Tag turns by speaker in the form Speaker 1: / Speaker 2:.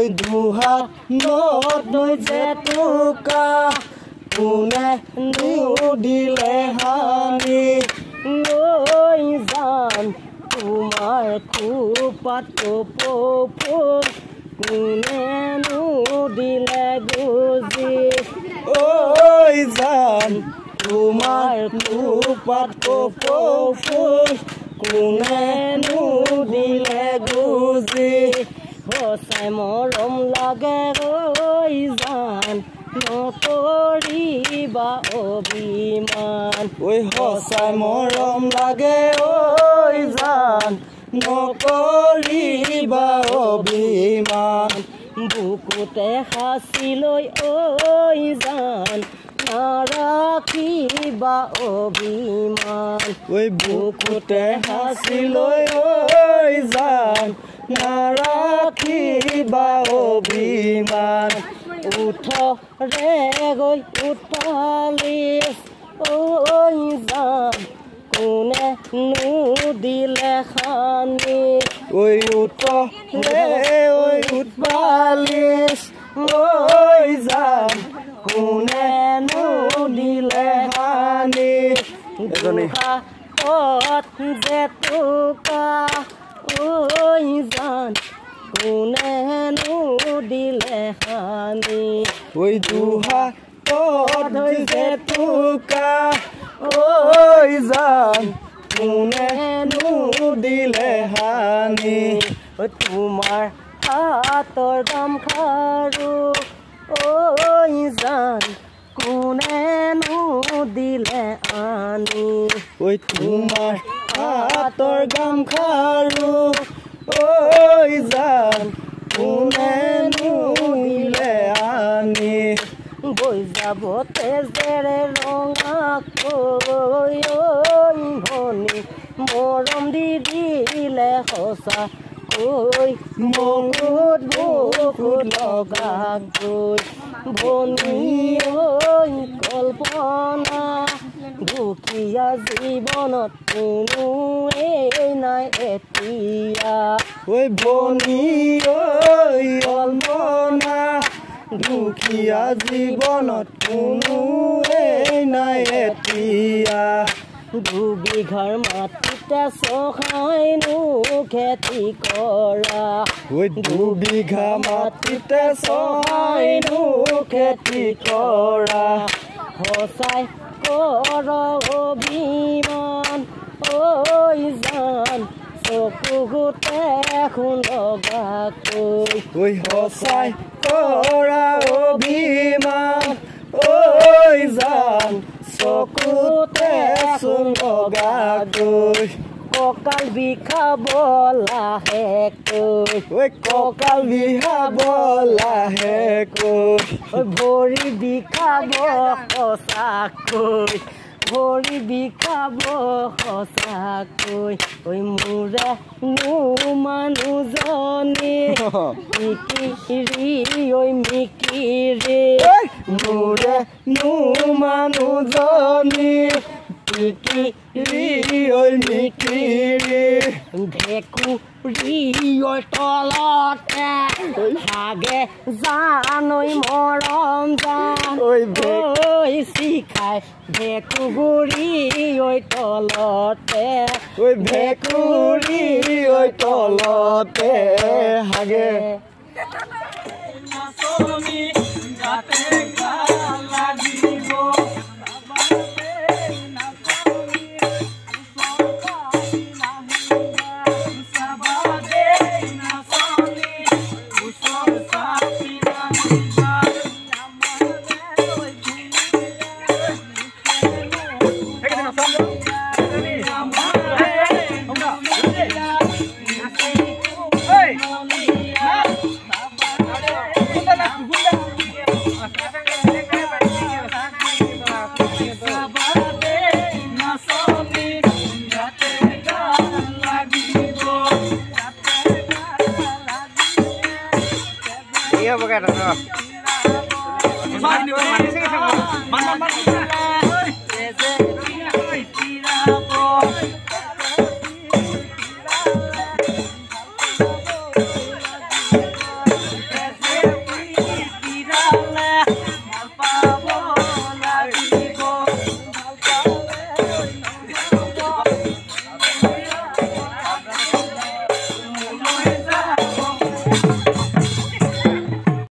Speaker 1: ঐ দুহাত নৈ জেতুকা কোনে দিলে হানি ঐ জান তোমাৰ খোপাত ফুল কোনে দিলে গুজি ঐ জান তোমাৰ খোপাত ফুল কোনে দিলে গুজি সঁচাই মৰম লাগে ঐ জান নকৰিবা অভিমান ঐ সঁচাই মৰম লাগে ঐ জান নকৰিবা অভিমান বুকুতে সাঁচি লৈ ঐ জান নাৰাখিবা অভিমান ঐ বুকুতে সাঁচি লৈ ঐ জান নাৰাখিবা অভিমান উঠৰে গৈ উঠালিছ ঐ জান কোনে দিলে খানি ঐ উঠৰে উঠালিছ ঐ জান কোনে দিলে খানি দুহাত জেতুকা ঐ জান কোনে দিলে হানি ঐ দুহাত জেতুকা ঐ জান কোনে দিলে হানি তোমাৰ হাতৰ গামখাৰু ঐ জান কোনে দিলে আনি ঐ তোমাৰ হাতৰ গামখাৰু ঐ জান কোনে দিলে আনি বৈ যাব তেজেৰে ৰঙাকৈ ভনী মৰম দিলে সঁচাকৈ মনত বহুত লগাকৈ ভনী কল্পনা দুখীয়া জীৱনত কোনোৱেই নাই এতিয়া ঐ ভনী কল্পনা দুখীয়া জীৱনত কোনোৱেই নাই এতিয়া দুবিঘাৰ মাটিতে চহাইনো খেতি কৰা ঐ দুবিঘা মাটিতে চহাইনো খেতি কৰা সঁচাই কৰ অভিমান ঐ জান চকুতে লগাকৈ ঐ সঁচাই কৰা অভিমান ঐ জান চকুতে লগাকৈ কঁকাল বিষাব লাহেকৈ ঐ কঁকাল বিষাব লাহেকৈ ভৰি বিষাব সঁচাকৈ ভৰি বিষাব সঁচাকৈ ঐ মোৰে মানুহজনী মিকিৰি ঐ মিকিৰি মোৰে মানুহজনী মিকিৰি ঐ মিকিৰি ভেকুৰি ঐ তলতে হাগে জান ঐ মৰম জান ঐ শিখাই ভেকুৰি ঐ তলতে ঐ ভেকুৰি ঐ তলতে হাগে নাচনি গাতে